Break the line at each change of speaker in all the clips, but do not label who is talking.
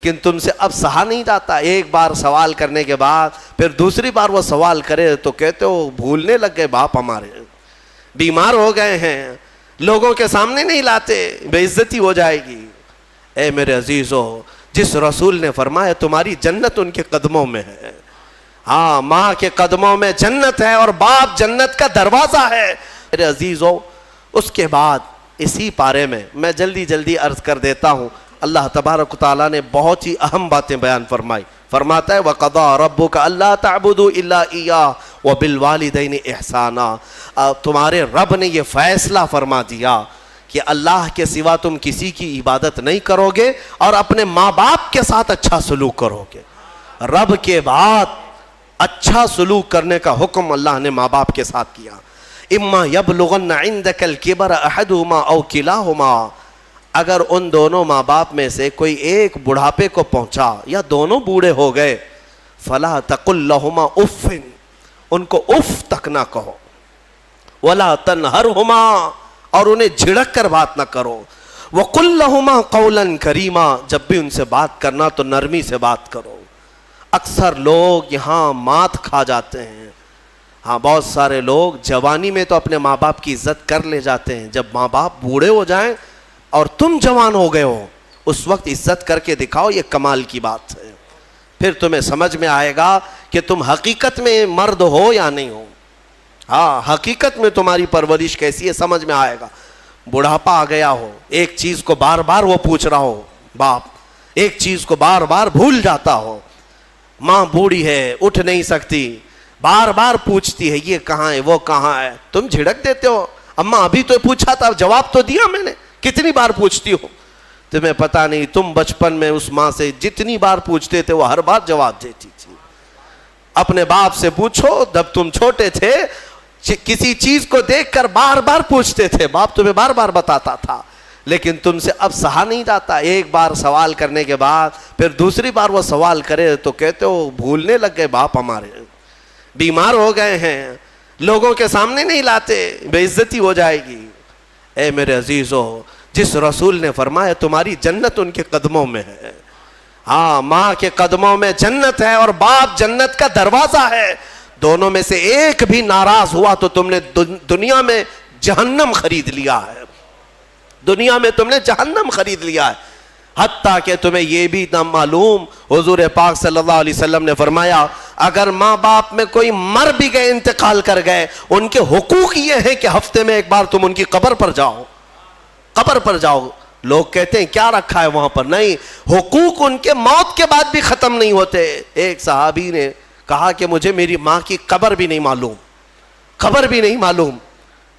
لیکن تم سے اب سہا نہیں جاتا. ایک بار سوال کرنے کے بعد پھر دوسری بار وہ سوال کرے تو کہتے ہو بھولنے لگ گئے باپ ہمارے, بیمار ہو گئے ہیں, لوگوں کے سامنے نہیں لاتے, بے عزتی ہو جائے گی. اے میرے عزیزو, جس رسول نے فرمایا تمہاری جنت ان کے قدموں میں ہے, ہاں ماں کے قدموں میں جنت ہے اور باپ جنت کا دروازہ ہے. میرے عزیزو, اس کے بعد اسی پارے میں جلدی جلدی عرض کر دیتا ہوں, اللہ تبارک و تعالیٰ نے بہت ہی اہم باتیں بیان فرمائی. فرماتا ہے وَقَضَىٰ رَبُّكَ أَلَّا تَعْبُدُوا إِلَّا إِيَّاهُ وَبِالْوَالِدَيْنِ إِحْسَانًا. تمہارے رب نے یہ فیصلہ فرما دیا کہ اللہ کے سوا تم کسی کی عبادت نہیں کرو گے اور اپنے ماں باپ کے ساتھ اچھا سلوک کرو گے. رب کے بعد اچھا سلوک کرنے کا حکم اللہ نے ماں باپ کے ساتھ کیا. اما یبلغن عندک الکبر احدہما او کلاہما, اگر ان دونوں ماں باپ میں سے کوئی ایک بڑھاپے کو پہنچا یا دونوں بوڑھے ہو گئے, فلا تقل لہما اف, ان کو اف تک نہ کہو, ولا تنہرہما, اور انہیں جھڑک کر بات نہ کرو, وقل لہما قولا کریما, جب بھی ان سے بات کرنا تو نرمی سے بات کرو. اکثر لوگ یہاں مات کھا جاتے ہیں. ہاں بہت سارے لوگ جوانی میں تو اپنے ماں باپ کی عزت کر لے جاتے ہیں, جب ماں باپ بوڑھے ہو جائیں اور تم جوان ہو گئے ہو اس وقت عزت کر کے دکھاؤ, یہ کمال کی بات ہے. پھر تمہیں سمجھ میں آئے گا کہ تم حقیقت میں مرد ہو یا نہیں ہو. ہاں حقیقت میں تمہاری پرورش کیسی ہے سمجھ میں آئے گا. بڑھاپا آ گیا ہو, ایک چیز کو بار بار وہ پوچھ رہا ہو, باپ ایک چیز کو بار بار بھول جاتا ہو, ماں بوڑھی ہے اٹھ نہیں سکتی, بار بار پوچھتی ہے یہ کہاں ہے وہ کہاں ہے, تم جھڑک دیتے ہو, اماں ابھی تو پوچھا تھا جواب تو دیا میں نے, کتنی بار پوچھتی ہو. تمہیں پتہ نہیں تم بچپن میں اس ماں سے جتنی بار پوچھتے تھے وہ ہر بار جواب دیتی تھی. اپنے باپ سے پوچھو, جب تم چھوٹے تھے کسی چیز کو دیکھ کر بار بار پوچھتے تھے, باپ تمہیں بار بار بتاتا تھا, لیکن تم سے اب سہا نہیں جاتا. ایک بار سوال کرنے کے بعد پھر دوسری بار وہ سوال کرے تو کہتے ہو بھولنے لگ گئے باپ ہمارے, بیمار ہو گئے ہیں, لوگوں کے سامنے نہیں لاتے, بے عزتی ہو جائے گی. اے میرے عزیزو, جس رسول نے فرمایا تمہاری جنت ان کے قدموں میں ہے, ہاں ماں کے قدموں میں جنت ہے اور باپ جنت کا دروازہ ہے. دونوں میں سے ایک بھی ناراض ہوا تو تم نے دنیا میں جہنم خرید لیا ہے, دنیا میں تم نے جہنم خرید لیا ہے. حتیٰ کہ تمہیں یہ بھی نہ معلوم, حضور پاک صلی اللہ علیہ وسلم نے فرمایا اگر ماں باپ میں کوئی مر بھی گئے, انتقال کر گئے, ان کے حقوق یہ ہیں کہ ہفتے میں ایک بار تم ان کی قبر پر جاؤ, قبر پر جاؤ. لوگ کہتے ہیں کیا رکھا ہے وہاں پر, نہیں, حقوق ان کے موت کے بعد بھی ختم نہیں ہوتے. ایک صحابی نے کہا کہ مجھے میری ماں کی قبر بھی نہیں معلوم, قبر بھی نہیں معلوم.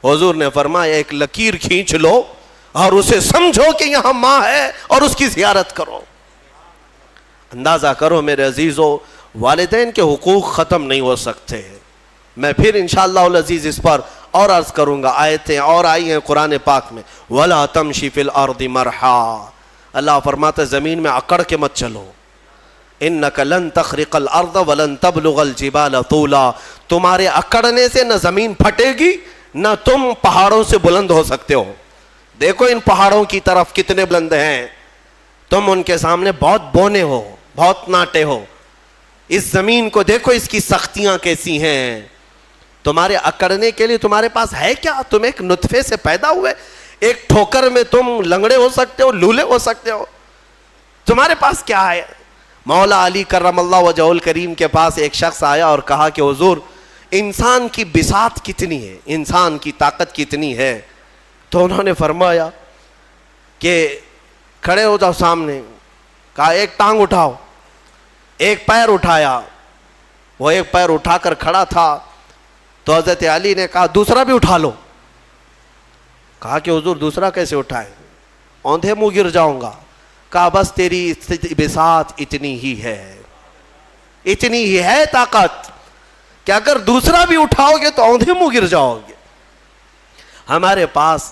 حضور نے فرمایا ایک لکیر کھینچ لو اور اسے سمجھو کہ یہاں ماں ہے اور اس کی زیارت کرو. اندازہ کرو میرے عزیزو, والدین کے حقوق ختم نہیں ہو سکتے. میں پھر انشاءاللہ العزیز اس پر اور عرض کروں گا, آیتیں اور آئی ہیں قرآن پاک میں, وَلَا تَمْشِ فِي الْأَرْضِ مَرْحًا, اللہ فرماتا ہے زمین میں اکڑ کے مت چلو. اِنَّكَ لَن تَخْرِقَ الْأَرْضَ وَلَن تَبْلُغَ الْجِبَالَ طُولًا, تمہارے اکڑنے سے نہ زمین پھٹے گی نہ تم پہاڑوں سے بلند ہو سکتے ہو. دیکھو ان پہاڑوں کی طرف کتنے بلند ہیں, تم ان کے سامنے بہت بونے ہو, بہت ناٹے ہو. اس زمین کو دیکھو اس کی سختیاں کیسی ہیں, تمہارے اکڑنے کے لیے تمہارے پاس ہے کیا؟ تم ایک نطفے سے پیدا ہوئے, ایک ٹھوکر میں تم لنگڑے ہو سکتے ہو, لولے ہو سکتے ہو, تمہارے پاس کیا ہے؟ مولا علی کرم اللہ وجہہ الکریم کے پاس ایک شخص آیا اور کہا کہ حضور انسان کی بساط کتنی ہے, انسان کی طاقت کتنی ہے؟ تو انہوں نے فرمایا کہ کھڑے ہو جاؤ سامنے. کہا ایک ٹانگ اٹھاؤ, ایک پیر اٹھایا, وہ ایک پیر اٹھا کر کھڑا تھا تو حضرت علی نے کہا دوسرا بھی اٹھا لو. کہا کہ حضور دوسرا کیسے اٹھائیں, اوندھے منہ گر جاؤں گا. کہا بس تیری بساط اتنی ہی ہے, اتنی ہی ہے طاقت کہ اگر دوسرا بھی اٹھاؤ گے تو اوندھے منہ گر جاؤ گے. ہمارے پاس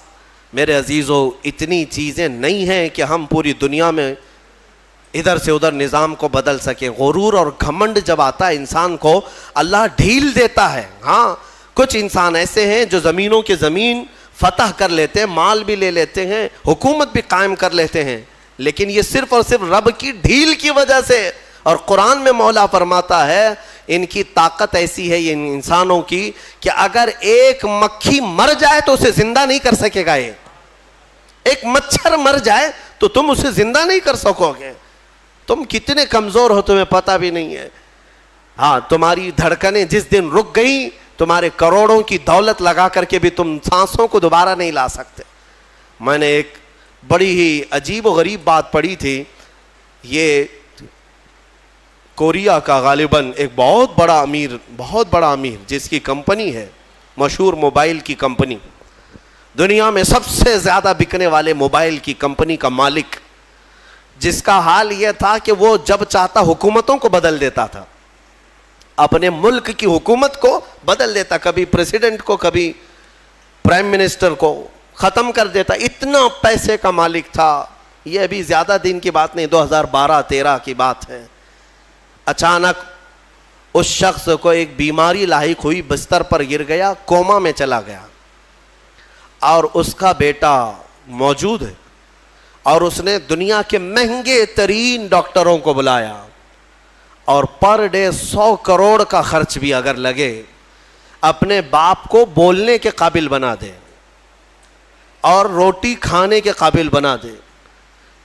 میرے عزیزو اتنی چیزیں نہیں ہیں کہ ہم پوری دنیا میں ادھر سے ادھر نظام کو بدل سکیں. غرور اور گھمنڈ جب آتا ہے انسان کو, اللہ ڈھیل دیتا ہے. ہاں کچھ انسان ایسے ہیں جو زمینوں کے زمین فتح کر لیتے ہیں, مال بھی لے لیتے ہیں, حکومت بھی قائم کر لیتے ہیں, لیکن یہ صرف اور صرف رب کی ڈھیل کی وجہ سے. اور قرآن میں مولا فرماتا ہے ان کی طاقت ایسی ہے ان انسانوں کی کہ اگر ایک مکھی مر جائے تو اسے زندہ نہیں کر سکے گا. یہ ایک مچھر مر جائے تو تم اسے زندہ نہیں کر سکو گے. تم کتنے کمزور ہو تمہیں پتہ بھی نہیں ہے. ہاں تمہاری دھڑکنیں جس دن رک گئی تمہارے کروڑوں کی دولت لگا کر کے بھی تم سانسوں کو دوبارہ نہیں لا سکتے. میں نے ایک بڑی ہی عجیب و غریب بات پڑھی تھی. یہ کوریا کا غالباً ایک بہت بڑا امیر جس کی کمپنی ہے, مشہور موبائل کی کمپنی, دنیا میں سب سے زیادہ بکنے والے موبائل کی کمپنی کا مالک, جس کا حال یہ تھا کہ وہ جب چاہتا حکومتوں کو بدل دیتا تھا, اپنے ملک کی حکومت کو بدل دیتا, کبھی پریزیڈنٹ کو کبھی پرائم منسٹر کو ختم کر دیتا. اتنا پیسے کا مالک تھا. یہ ابھی زیادہ دن کی بات نہیں, 2012-13 کی بات ہے. اچانک اس شخص کو ایک بیماری لاحق ہوئی, بستر پر گر گیا, کوما میں چلا گیا, اور اس کا بیٹا موجود ہے, اور اس نے دنیا کے مہنگے ترین ڈاکٹروں کو بلایا, اور پر ڈے 100 کروڑ کا خرچ بھی اگر لگے اپنے باپ کو بولنے کے قابل بنا دے اور روٹی کھانے کے قابل بنا دے.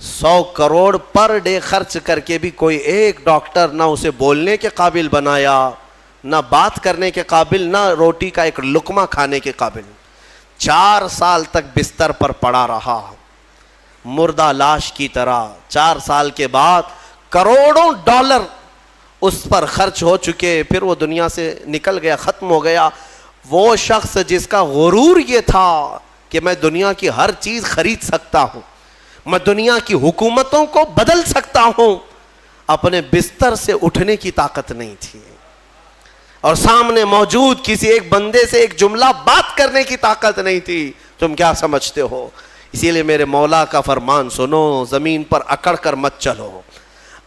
100 کروڑ پر ڈے خرچ کر کے بھی کوئی ایک ڈاکٹر نہ اسے بولنے کے قابل بنایا, نہ بات کرنے کے قابل, نہ روٹی کا ایک لقمہ کھانے کے قابل. 4 سال تک بستر پر پڑا رہا مردہ لاش کی طرح. 4 سال کے بعد کروڑوں ڈالر اس پر خرچ ہو چکے, پھر وہ دنیا سے نکل گیا, ختم ہو گیا. وہ شخص جس کا غرور یہ تھا کہ میں دنیا کی ہر چیز خرید سکتا ہوں, میں دنیا کی حکومتوں کو بدل سکتا ہوں, اپنے بستر سے اٹھنے کی طاقت نہیں تھی, اور سامنے موجود کسی ایک بندے سے ایک جملہ بات کرنے کی طاقت نہیں تھی. تم کیا سمجھتے ہو؟ اسی لیے میرے مولا کا فرمان سنو, زمین پر اکڑ کر مت چلو.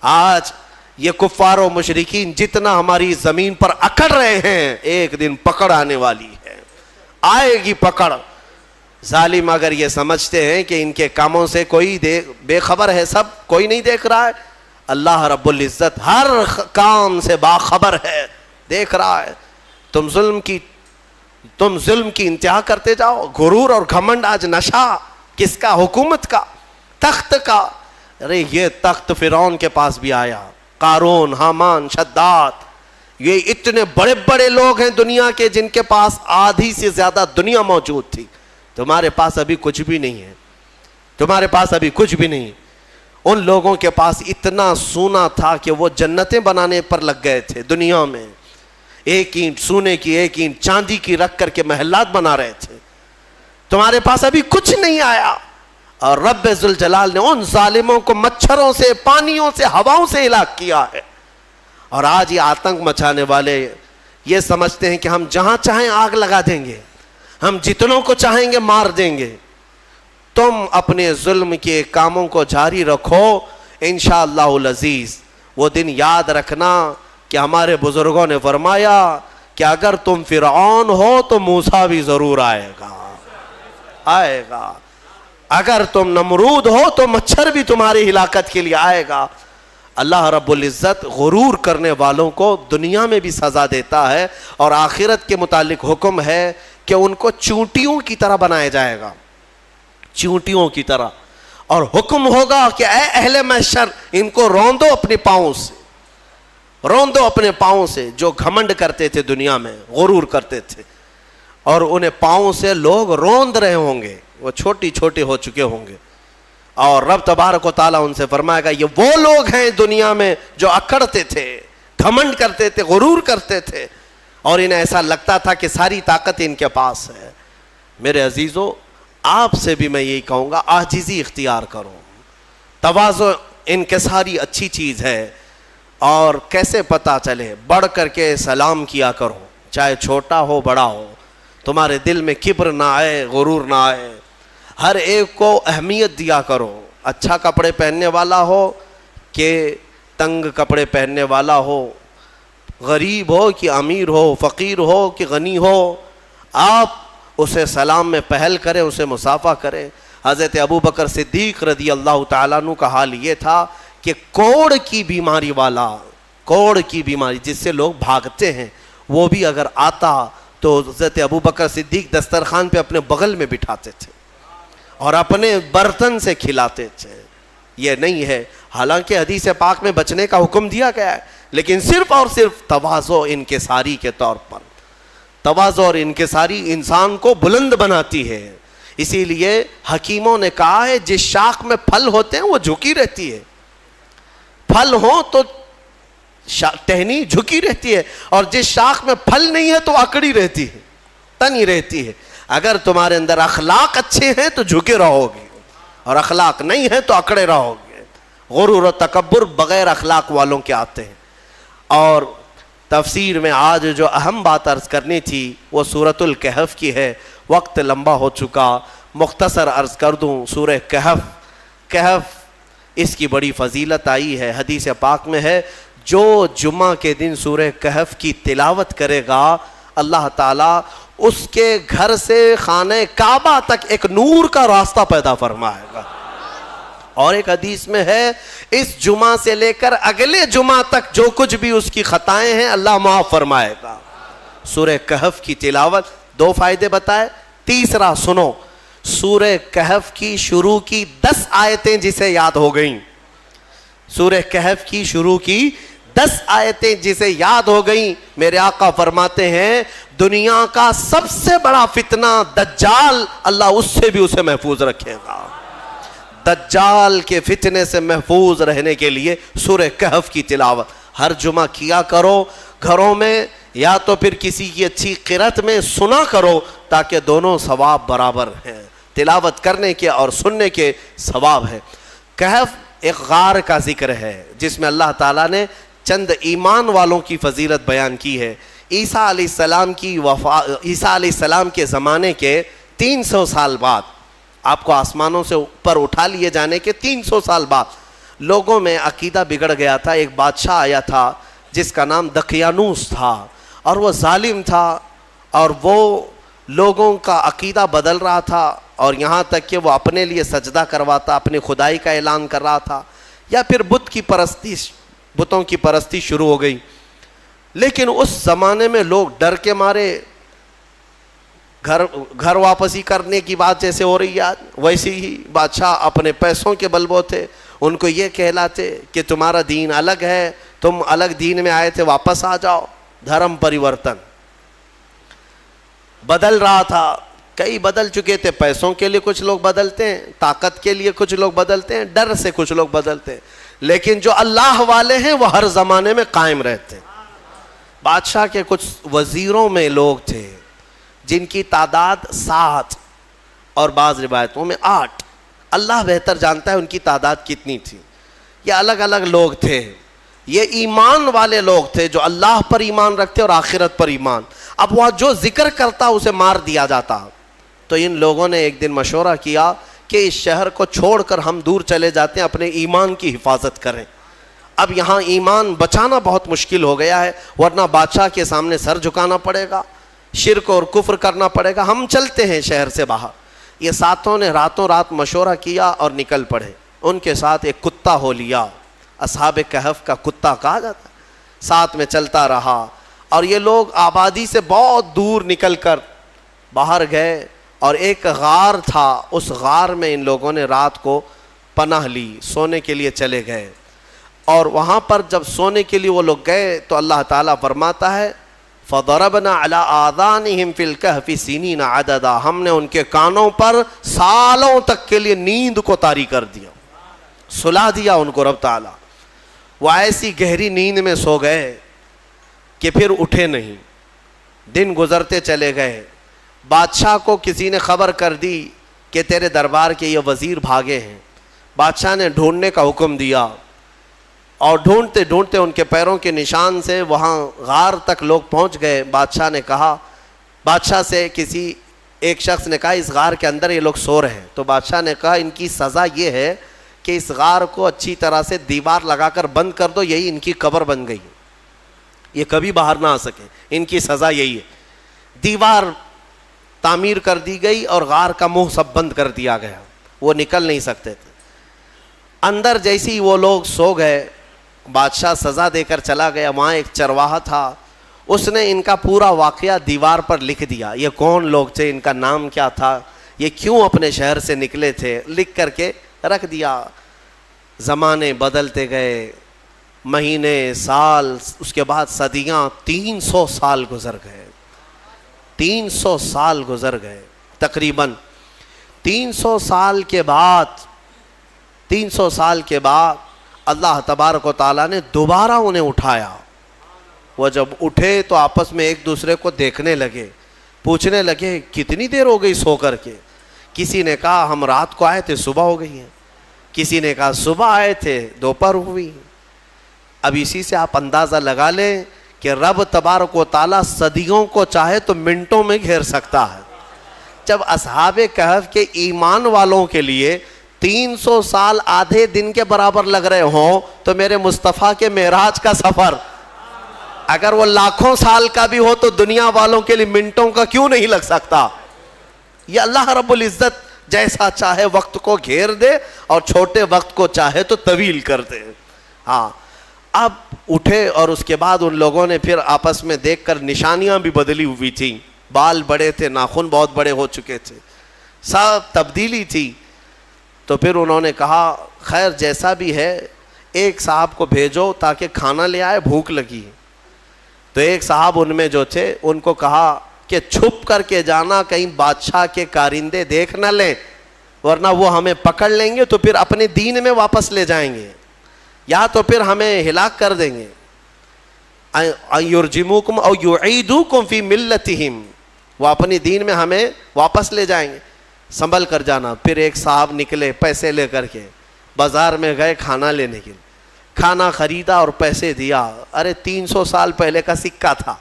آج یہ کفار و مشرکین جتنا ہماری زمین پر اکڑ رہے ہیں, ایک دن پکڑ آنے والی ہے, آئے گی پکڑ. ظالم اگر یہ سمجھتے ہیں کہ ان کے کاموں سے کوئی بے خبر ہے, سب کوئی نہیں دیکھ رہا ہے, اللہ رب العزت ہر کام سے باخبر ہے, دیکھ رہا ہے. تم ظلم کی انتہا کرتے جاؤ. غرور اور گھمنڈ آج نشہ کس کا؟ حکومت کا, تخت کا. ارے یہ تخت فرعون کے پاس بھی آیا, قارون, حامان, شداد, یہ اتنے بڑے بڑے لوگ ہیں دنیا کے جن کے پاس آدھی سے زیادہ دنیا موجود تھی. تمہارے پاس ابھی کچھ بھی نہیں ہے, تمہارے پاس ابھی کچھ بھی نہیں. ان لوگوں کے پاس اتنا سونا تھا کہ وہ جنتیں بنانے پر لگ گئے تھے دنیا میں. ایک اینٹ سونے کی, ایک اینٹ چاندی کی رکھ کر کے محلات بنا رہے تھے. تمہارے پاس ابھی کچھ نہیں آیا, اور رب ذوالجلال نے ان ظالموں کو مچھروں سے, پانیوں سے, ہواؤں سے ہلاک کیا ہے. اور آج یہ آتنک مچانے والے یہ سمجھتے ہیں کہ ہم جہاں چاہیں آگ لگا دیں گے, ہم جتنوں کو چاہیں گے مار دیں گے. تم اپنے ظلم کے کاموں کو جاری رکھو, انشاءاللہ العزیز وہ دن یاد رکھنا کہ ہمارے بزرگوں نے فرمایا کہ اگر تم فرعون ہو تو موسیٰ بھی ضرور آئے گا. اگر تم نمرود ہو تو مچھر بھی تمہاری ہلاکت کے لیے آئے گا. اللہ رب العزت غرور کرنے والوں کو دنیا میں بھی سزا دیتا ہے, اور آخرت کے متعلق حکم ہے کہ ان کو چونٹیوں کی طرح بنایا جائے گا, چونٹیوں کی طرح. اور حکم ہوگا کہ اے اہل محشر, ان کو روندو اپنے پاؤں سے, روندو اپنے پاؤں سے. جو گھمنڈ کرتے تھے دنیا میں, غرور کرتے تھے, اور انہیں پاؤں سے لوگ روند رہے ہوں گے, وہ چھوٹی چھوٹے ہو چکے ہوں گے. اور رب تبارک و تعالیٰ ان سے فرمائے گا یہ وہ لوگ ہیں دنیا میں جو اکڑتے تھے, گھمنڈ کرتے تھے, غرور کرتے تھے, اور انہیں ایسا لگتا تھا کہ ساری طاقت ان کے پاس ہے. میرے عزیزو, آپ سے بھی میں یہی کہوں گا, عاجزی اختیار کرو. تواضع انکساری اچھی چیز ہے, اور کیسے پتہ چلے, بڑھ کر کے سلام کیا کرو, چاہے چھوٹا ہو بڑا ہو. تمہارے دل میں کبر نہ آئے, غرور نہ آئے. ہر ایک کو اہمیت دیا کرو, اچھا کپڑے پہننے والا ہو کہ تنگ کپڑے پہننے والا ہو, غریب ہو کہ امیر ہو, فقیر ہو کہ غنی ہو, آپ اسے سلام میں پہل کریں, اسے مصافحہ کریں. حضرت ابو بکر صدیق رضی اللہ تعالیٰ عنہ کا حال یہ تھا کہ کوڑ کی بیماری والا، کوڑ کی بیماری جس سے لوگ بھاگتے ہیں، وہ بھی اگر آتا تو حضرت ابو بکر صدیق دسترخوان پہ اپنے بغل میں بٹھاتے تھے اور اپنے برتن سے کھلاتے تھے۔ یہ نہیں ہے، حالانکہ حدیث پاک میں بچنے کا حکم دیا گیا ہے، لیکن صرف اور صرف تواضع انکساری کے طور پر۔ تواضع اور انکساری انسان کو بلند بناتی ہے، اسی لیے حکیموں نے کہا ہے جس شاخ میں پھل ہوتے ہیں وہ جھکی رہتی ہے، پھل ہوں تو ٹہنی جھکی رہتی ہے، اور جس شاخ میں پھل نہیں ہے تو اکڑی رہتی ہے، تنی رہتی ہے۔ اگر تمہارے اندر اخلاق اچھے ہیں تو جھکے رہو گے، اور اخلاق نہیں ہے تو اکڑے رہو گے۔ غرور و تکبر بغیر اخلاق والوں کے آتے ہیں۔ اور تفسیر میں آج جو اہم بات عرض کرنی تھی وہ سورۃ الکہف کی ہے، وقت لمبا ہو چکا، مختصر عرض کر دوں۔ سورہ کہف اس کی بڑی فضیلت آئی ہے، حدیث پاک میں ہے جو جمعہ کے دن سورہ کہف کی تلاوت کرے گا اللہ تعالیٰ اس کے گھر سے خانہ کعبہ تک ایک نور کا راستہ پیدا فرمائے گا۔ اور ایک حدیث میں ہے اس جمعہ سے لے کر اگلے جمعہ تک جو کچھ بھی اس کی خطائیں ہیں اللہ معاف فرمائے گا۔ سورہ کہف کی تلاوت، دو فائدے بتائے، تیسرا سنو، سورہ کہف کی شروع کی 10 آیتیں جسے یاد ہو گئیں، سورہ کہف کی شروع کی 10 آیتیں جسے یاد ہو گئیں، میرے آقا فرماتے ہیں دنیا کا سب سے بڑا فتنہ دجال، اللہ اس سے بھی اسے محفوظ رکھے گا۔ دجال کے فتنے سے محفوظ رہنے کے لیے سورہ کہف کی تلاوت ہر جمعہ کیا کرو، گھروں میں یا تو پھر کسی کی اچھی قرأت میں سنا کرو، تاکہ دونوں ثواب برابر ہیں، تلاوت کرنے کے اور سننے کے ثواب ہے۔ کہف ایک غار کا ذکر ہے جس میں اللہ تعالیٰ نے چند ایمان والوں کی فضیلت بیان کی ہے۔ عیسیٰ علیہ السلام کے زمانے کے 300 سال بعد، آپ کو آسمانوں سے اوپر اٹھا لیے جانے کے 300 سال بعد لوگوں میں عقیدہ بگڑ گیا تھا۔ ایک بادشاہ آیا تھا جس کا نام دقیانوس تھا، اور وہ ظالم تھا، اور وہ لوگوں کا عقیدہ بدل رہا تھا، اور یہاں تک کہ وہ اپنے لیے سجدہ کرواتا، اپنی خدائی کا اعلان کر رہا تھا، یا پھر بتوں کی پرستی شروع ہو گئی۔ لیکن اس زمانے میں لوگ ڈر کے مارے گھر واپسی کرنے کی بات جیسے ہو رہی ہے ویسے ہی بادشاہ اپنے پیسوں کے بل بوتے ان کو یہ کہلاتے کہ تمہارا دین الگ ہے، تم الگ دین میں آئے تھے، واپس آ جاؤ۔ دھرم پریورتن بدل رہا تھا، کئی بدل چکے تھے، پیسوں کے لیے کچھ لوگ بدلتے ہیں، طاقت کے لیے کچھ لوگ بدلتے ہیں، ڈر سے کچھ لوگ بدلتے ہیں، لیکن جو اللہ والے ہیں وہ ہر زمانے میں قائم رہتے ہیں۔ بادشاہ کے کچھ وزیروں میں لوگ تھے جن کی تعداد 7 اور بعض روایتوں میں 8، اللہ بہتر جانتا ہے ان کی تعداد کتنی تھی۔ یہ الگ الگ لوگ تھے، یہ ایمان والے لوگ تھے جو اللہ پر ایمان رکھتے اور آخرت پر ایمان۔ اب وہ جو ذکر کرتا اسے مار دیا جاتا۔ تو ان لوگوں نے ایک دن مشورہ کیا کہ اس شہر کو چھوڑ کر ہم دور چلے جاتے ہیں، اپنے ایمان کی حفاظت کریں۔ اب یہاں ایمان بچانا بہت مشکل ہو گیا ہے، ورنہ بادشاہ کے سامنے سر جھکانا پڑے گا، شرک اور کفر کرنا پڑے گا، ہم چلتے ہیں شہر سے باہر۔ یہ ساتوں نے راتوں رات مشورہ کیا اور نکل پڑے۔ ان کے ساتھ ایک کتا ہو لیا، اصحاب کہف کا کتا کہا جاتا، ساتھ میں چلتا رہا، اور یہ لوگ آبادی سے بہت دور نکل کر باہر گئے، اور ایک غار تھا، اس غار میں ان لوگوں نے رات کو پناہ لی، سونے کے لیے چلے گئے۔ اور وہاں پر جب سونے کے لیے وہ لوگ گئے تو اللہ تعالیٰ فرماتا ہے فَضَرَبْنَا عَلَىٰ آذَانِهِمْ فِي الْكَهْفِ سِنِينَ عَدَدًا، ہم نے ان کے کانوں پر سالوں تک کے لیے نیند کو طاری کر دیا، سلا دیا ان کو رب تعالیٰ۔ وہ ایسی گہری نیند میں سو گئے کہ پھر اٹھے نہیں، دن گزرتے چلے گئے۔ بادشاہ کو کسی نے خبر کر دی کہ تیرے دربار کے یہ وزیر بھاگے ہیں۔ بادشاہ نے ڈھونڈنے کا حکم دیا، اور ڈھونڈتے ڈھونڈتے ان کے پیروں کے نشان سے وہاں غار تک لوگ پہنچ گئے۔ بادشاہ سے کسی ایک شخص نے کہا اس غار کے اندر یہ لوگ سو رہے ہیں۔ تو بادشاہ نے کہا ان کی سزا یہ ہے کہ اس غار کو اچھی طرح سے دیوار لگا کر بند کر دو، یہی ان کی قبر بن گئی، یہ کبھی باہر نہ آ سکے، ان کی سزا یہی ہے۔ دیوار تعمیر کر دی گئی اور غار کا منہ سب بند کر دیا گیا۔ وہ نکل نہیں سکتے تھے. اندر جیسے ہی وہ لوگ سو گئے, بادشاہ سزا دے کر چلا گیا. وہاں ایک چرواہا تھا, اس نے ان کا پورا واقعہ دیوار پر لکھ دیا. یہ کون لوگ تھے, ان کا نام کیا تھا, یہ کیوں اپنے شہر سے نکلے تھے, لکھ کر کے رکھ دیا. زمانے بدلتے گئے, مہینے, سال, اس کے بعد صدیاں, 300 سال گزر گئے. 300 سال گزر گئے تقریباً. 300 سال کے بعد اللہ تبارک و تعالیٰ نے دوبارہ انہیں اٹھایا. وہ جب اٹھے تو آپس میں ایک دوسرے کو دیکھنے لگے, پوچھنے لگے کتنی دیر ہو گئی سو کر کے. کسی نے کہا ہم رات کو آئے تھے صبح ہو گئی ہے, کسی نے کہا صبح آئے تھے دوپہر ہوئی. اب اسی سے آپ اندازہ لگا لیں کہ رب تبارک و تعالیٰ صدیوں کو چاہے تو منٹوں میں گھیر سکتا ہے. جب اصحاب کہف کے ایمان والوں کے لیے 300 سال آدھے دن کے برابر لگ رہے ہوں, تو میرے مصطفیٰ کے معراج کا سفر اگر وہ لاکھوں سال کا بھی ہو تو دنیا والوں کے لیے منٹوں کا کیوں نہیں لگ سکتا. یہ اللہ رب العزت جیسا چاہے وقت کو گھیر دے اور چھوٹے وقت کو چاہے تو طویل کر دے. ہاں, اب اٹھے اور اس کے بعد ان لوگوں نے پھر آپس میں دیکھ کر نشانیاں بھی بدلی ہوئی تھیں. بال بڑے تھے, ناخن بہت بڑے ہو چکے تھے, سب تبدیلی تھی. تو پھر انہوں نے کہا خیر جیسا بھی ہے ایک صاحب کو بھیجو تاکہ کھانا لے آئے, بھوک لگی. تو ایک صاحب ان میں جو تھے ان کو کہا کہ چھپ کر کے جانا, کہیں بادشاہ کے کارندے دیکھ نہ لیں, ورنہ وہ ہمیں پکڑ لیں گے تو پھر اپنے دین میں واپس لے جائیں گے, یا تو پھر ہمیں ہلاک کر دیں گے. یرجموکم او یعیدوکم فی ملتہم, وہ اپنی دین میں ہمیں واپس لے جائیں گے, سنبھل کر جانا. پھر ایک صاحب نکلے پیسے لے کر کے, بازار میں گئے کھانا لینے کے لیے, کھانا خریدا اور پیسے دیا. ارے 300 سال پہلے کا سکہ تھا,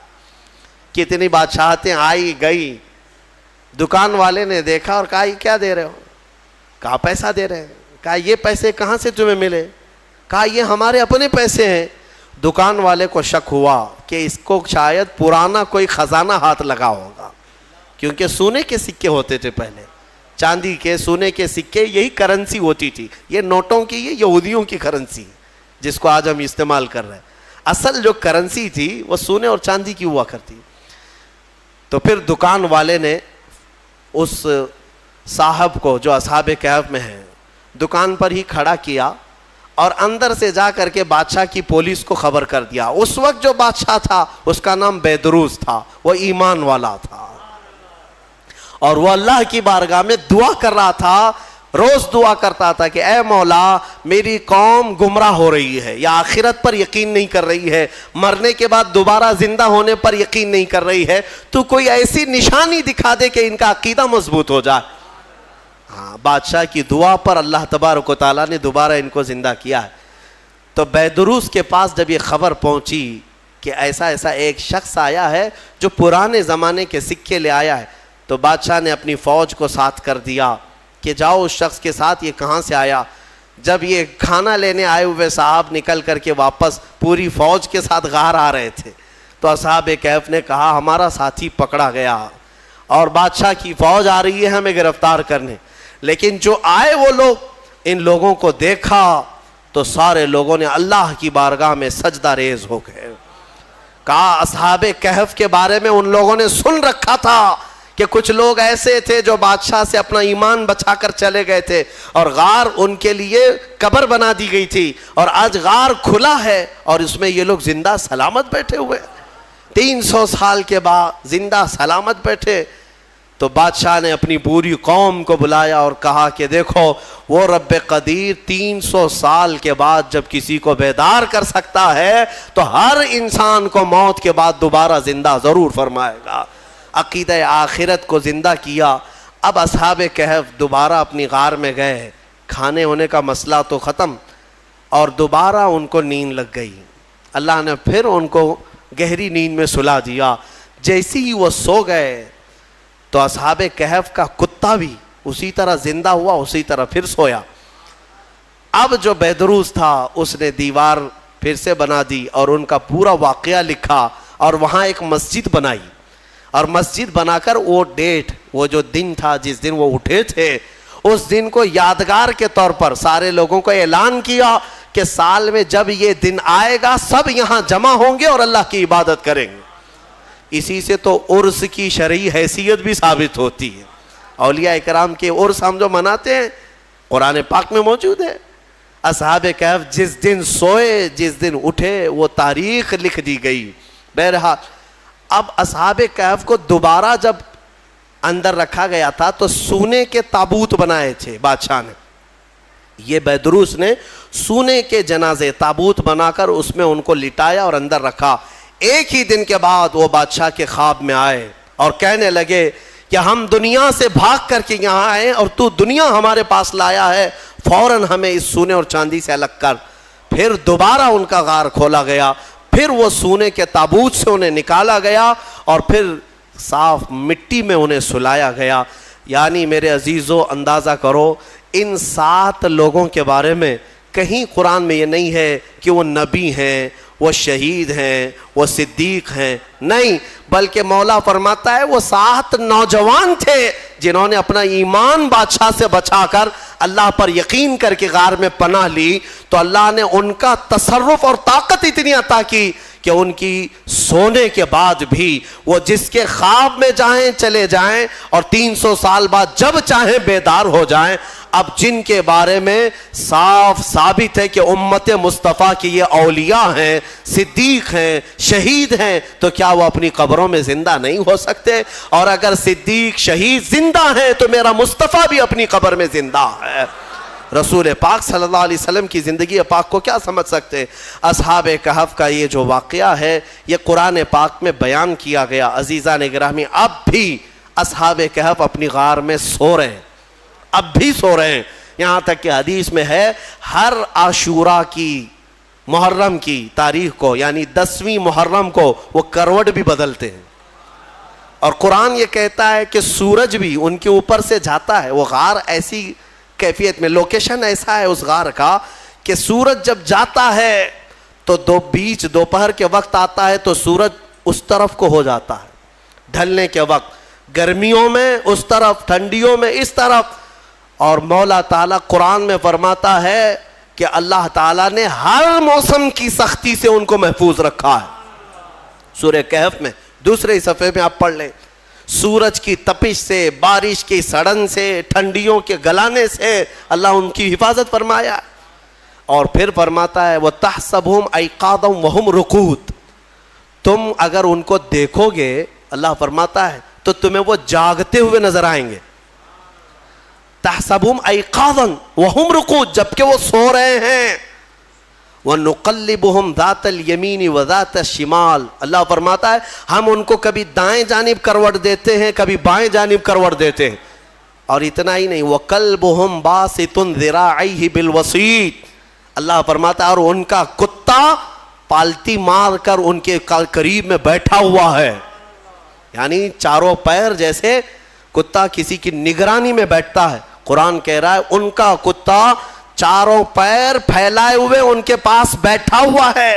کتنی بادشاہتیں آئی گئی. دکان والے نے دیکھا اور کہا یہ کیا دے رہے ہو, کہا پیسہ دے رہے ہیں. کہا یہ پیسے کہاں سے تمہیں ملے, کہا یہ ہمارے اپنے پیسے ہیں. دکان والے کو شک ہوا کہ اس کو شاید پرانا کوئی خزانہ ہاتھ لگا ہوگا, کیونکہ سونے کے سکے ہوتے تھے پہلے, چاندی کے سونے کے سکے, یہی کرنسی ہوتی تھی. یہ نوٹوں کی, یہ یہودیوں کی کرنسی جس کو آج ہم استعمال کر رہے ہیں. اصل جو کرنسی تھی وہ سونے اور چاندی کی ہوا کرتی. تو پھر دکان والے نے اس صاحب کو جو اصحاب کہف میں ہیں دکان پر ہی کھڑا کیا اور اندر سے جا کر کے بادشاہ کی پولیس کو خبر کر دیا. اس وقت جو بادشاہ تھا اس کا نام بیدروس تھا, وہ ایمان والا تھا اور وہ اللہ کی بارگاہ میں دعا کر رہا تھا. روز دعا کرتا تھا کہ اے مولا میری قوم گمراہ ہو رہی ہے, یا آخرت پر یقین نہیں کر رہی ہے, مرنے کے بعد دوبارہ زندہ ہونے پر یقین نہیں کر رہی ہے, تو کوئی ایسی نشانی دکھا دے کہ ان کا عقیدہ مضبوط ہو جائے. ہاں, بادشاہ کی دعا پر اللہ تبارک و تعالیٰ نے دوبارہ ان کو زندہ کیا ہے. تو بیدروس کے پاس جب یہ خبر پہنچی کہ ایسا ایسا ایک شخص آیا ہے جو پرانے زمانے کے سکے لے آیا ہے, تو بادشاہ نے اپنی فوج کو ساتھ کر دیا کہ جاؤ اس شخص کے ساتھ, یہ کہاں سے آیا. جب یہ کھانا لینے آئے ہوئے صاحب نکل کر کے واپس پوری فوج کے ساتھ غار آ رہے تھے, تو اصحاب کہف نے کہا ہمارا ساتھی پکڑا گیا اور بادشاہ کی فوج آ رہی ہے ہمیں گرفتار کرنے. لیکن جو آئے وہ لوگ, ان لوگوں کو دیکھا تو سارے لوگوں نے اللہ کی بارگاہ میں سجدہ ریز ہو گئے. کہا اصحاب کہف کے بارے میں ان لوگوں نے سن رکھا تھا کہ کچھ لوگ ایسے تھے جو بادشاہ سے اپنا ایمان بچا کر چلے گئے تھے, اور غار ان کے لیے قبر بنا دی گئی تھی, اور آج غار کھلا ہے اور اس میں یہ لوگ زندہ سلامت بیٹھے ہوئے 300 سال کے بعد زندہ سلامت بیٹھے. تو بادشاہ نے اپنی پوری قوم کو بلایا اور کہا کہ دیکھو وہ رب قدیر 300 سال کے بعد جب کسی کو بیدار کر سکتا ہے تو ہر انسان کو موت کے بعد دوبارہ زندہ ضرور فرمائے گا. عقیدہ آخرت کو زندہ کیا. اب اصحاب کہف دوبارہ اپنی غار میں گئے, کھانے ہونے کا مسئلہ تو ختم, اور دوبارہ ان کو نیند لگ گئی. اللہ نے پھر ان کو گہری نیند میں سلا دیا. جیسے ہی وہ سو گئے تو اصحاب کہف کا کتا بھی اسی طرح زندہ ہوا, اسی طرح پھر سویا. اب جو بیدروس تھا اس نے دیوار پھر سے بنا دی اور ان کا پورا واقعہ لکھا, اور وہاں ایک مسجد بنائی, اور مسجد بنا کر وہ ڈیٹ, وہ جو دن تھا جس دن وہ اٹھے تھے, اس دن کو یادگار کے طور پر سارے لوگوں کو اعلان کیا کہ سال میں جب یہ دن آئے گا سب یہاں جمع ہوں گے اور اللہ کی عبادت کریں گے. اسی سے تو عرس کی شرعی حیثیت بھی ثابت ہوتی ہے. اولیاء اکرام کے عرس ہم جو مناتے ہیں قرآن پاک میں موجود ہے. اصحاب کہف جس دن سوئے جس دن اٹھے وہ تاریخ لکھ دی گئی. بہرحال اب اصحاب کہف کو دوبارہ جب اندر رکھا گیا تھا تو سونے کے تابوت بنائے تھے بادشاہ نے. یہ بیدروس نے سونے کے جنازے تابوت بنا کر اس میں ان کو لٹایا اور اندر رکھا. ایک ہی دن کے بعد وہ بادشاہ کے خواب میں آئے اور کہنے لگے کہ ہم دنیا سے بھاگ کر کے یہاں آئے اور تو دنیا ہمارے پاس لایا ہے, فوراً ہمیں اس سونے اور چاندی سے الگ کر. پھر دوبارہ ان کا غار کھولا گیا, پھر وہ سونے کے تابوت سے انہیں نکالا گیا اور پھر صاف مٹی میں انہیں سلایا گیا. یعنی میرے عزیزو اندازہ کرو ان 7 لوگوں کے بارے میں کہیں قرآن میں یہ نہیں ہے کہ وہ نبی ہیں, وہ شہید ہیں, وہ صدیق ہیں, نہیں, بلکہ مولا فرماتا ہے وہ 7 نوجوان تھے جنہوں نے اپنا ایمان بادشاہ سے بچا کر اللہ پر یقین کر کے غار میں پناہ لی. تو اللہ نے ان کا تصرف اور طاقت اتنی عطا کی کہ ان کی سونے کے بعد بھی وہ جس کے خواب میں جائیں چلے جائیں اور 300 سال بعد جب چاہیں بیدار ہو جائیں. اب جن کے بارے میں صاف ثابت ہے کہ امت مصطفیٰ کی یہ اولیاء ہیں, صدیق ہیں, شہید ہیں, تو کیا وہ اپنی قبروں میں زندہ نہیں ہو سکتے؟ اور اگر صدیق شہید زندہ ہیں تو میرا مصطفیٰ بھی اپنی قبر میں زندہ ہے. رسول پاک صلی اللہ علیہ وسلم کی زندگی پاک کو کیا سمجھ سکتے ہیں؟ اصحاب کہف کا یہ جو واقعہ ہے یہ قرآن پاک میں بیان کیا گیا. عزیزان گرامی, اب بھی اصحاب کہف اپنی غار میں سو رہے ہیں, اب بھی سو رہے ہیں. یہاں تک کہ حدیث میں ہے ہر عاشورہ کی محرم کی تاریخ کو یعنی 10ویں محرم کو وہ کروٹ بھی بدلتے ہیں. اور قرآن یہ کہتا ہے کہ سورج بھی ان کے اوپر سے جاتا ہے. وہ غار ایسی کیفیت میں, لوکیشن ایسا ہے اس غار کا کہ سورج جب جاتا ہے تو بیچ دوپہر کے وقت آتا ہے تو سورج اس طرف کو ہو جاتا ہے, ڈھلنے کے وقت گرمیوں میں اس طرف, ٹھنڈیوں میں اس طرف. اور مولا تعالیٰ قرآن میں فرماتا ہے کہ اللہ تعالیٰ نے ہر موسم کی سختی سے ان کو محفوظ رکھا ہے. سورہ کہف میں دوسرے صفحے میں آپ پڑھ لیں, سورج کی تپش سے, بارش کی سڑن سے, ٹھنڈیوں کے گلانے سے اللہ ان کی حفاظت فرمایا. اور پھر فرماتا ہے وَتَحْسَبُهُمْ أَيْقَاظًا وَهُمْ رُقُودٌ, تم اگر ان کو دیکھو گے اللہ فرماتا ہے تو تمہیں وہ جاگتے ہوئے نظر آئیں گے. تَحْسَبُهُمْ أَيْقَاظًا وَهُمْ رُقُودٌ, جبکہ وہ سو رہے ہیں. وَنُقَلِّبُهُمْ ذَاتَ الْيَمِينِ وَذَاتَ الشِّمَالِ, اللہ فرماتا ہے ہم ان کو کبھی دائیں جانب کروٹ دیتے ہیں کبھی بائیں جانب کروٹ دیتے ہیں. اور اتنا ہی نہیں, وَقَلْبُهُمْ بَاسِطٌ ذِرَاعَيْهِ بِالْوَسِيطِ, اللہ فرماتا ہے اور ان کا کتا پالتی مار کر ان کے قریب میں بیٹھا ہوا ہے. یعنی چاروں پیر جیسے کتا کسی کی نگرانی میں بیٹھتا ہے. قرآن کہہ رہا ہے ان کا کتا چاروں پیر پھیلائے ہوئے ان کے پاس بیٹھا ہوا ہے.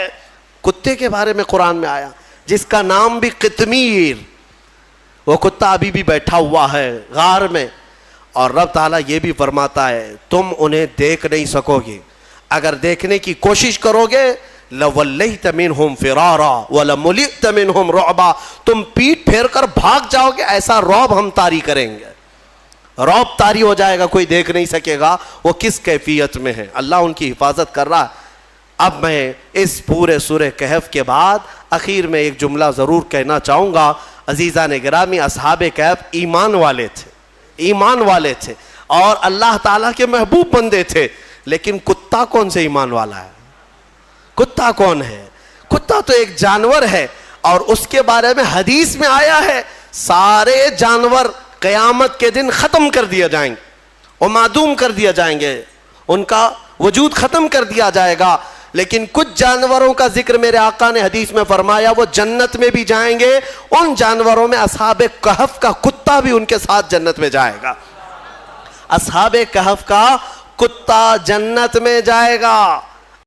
کتے کے بارے میں قرآن میں آیا جس کا نام بھی قطمیر, وہ کتا ابھی بھی بیٹھا ہوا ہے غار میں. اور رب تعالیٰ یہ بھی فرماتا ہے تم انہیں دیکھ نہیں سکو گے, اگر دیکھنے کی کوشش کرو گے لَوَلَّيْتَ مِنْهُمْ فِرَارًا وَلَمُلِئْتَ مِنْهُمْ رُعْبًا, تم پیٹ پھیر کر بھاگ جاؤ گے, ایسا رعب ہم طاری کریں گے. رعب طاری ہو جائے گا, کوئی دیکھ نہیں سکے گا وہ کس کیفیت میں ہے. اللہ ان کی حفاظت کر رہا ہے. اب میں اس پورے سورہ کہف کے بعد اخیر میں ایک جملہ ضرور کہنا چاہوں گا. عزیزان گرامی, اصحاب کہف ایمان والے تھے, ایمان والے تھے اور اللہ تعالیٰ کے محبوب بندے تھے. لیکن کتا کون سے ایمان والا ہے؟ کتا کون ہے؟ کتا تو ایک جانور ہے اور اس کے بارے میں حدیث میں آیا ہے سارے جانور قیامت کے دن ختم کر دیا جائیں گے اور معدوم کر دیا جائیں گے, ان کا وجود ختم کر دیا جائے گا. لیکن کچھ جانوروں کا ذکر میرے آقا نے حدیث میں فرمایا وہ جنت میں بھی جائیں گے. ان جانوروں میں اصحاب کہف کا کتا بھی ان کے ساتھ جنت میں جائے گا. اصحاب کہف کا کتا جنت میں جائے گا.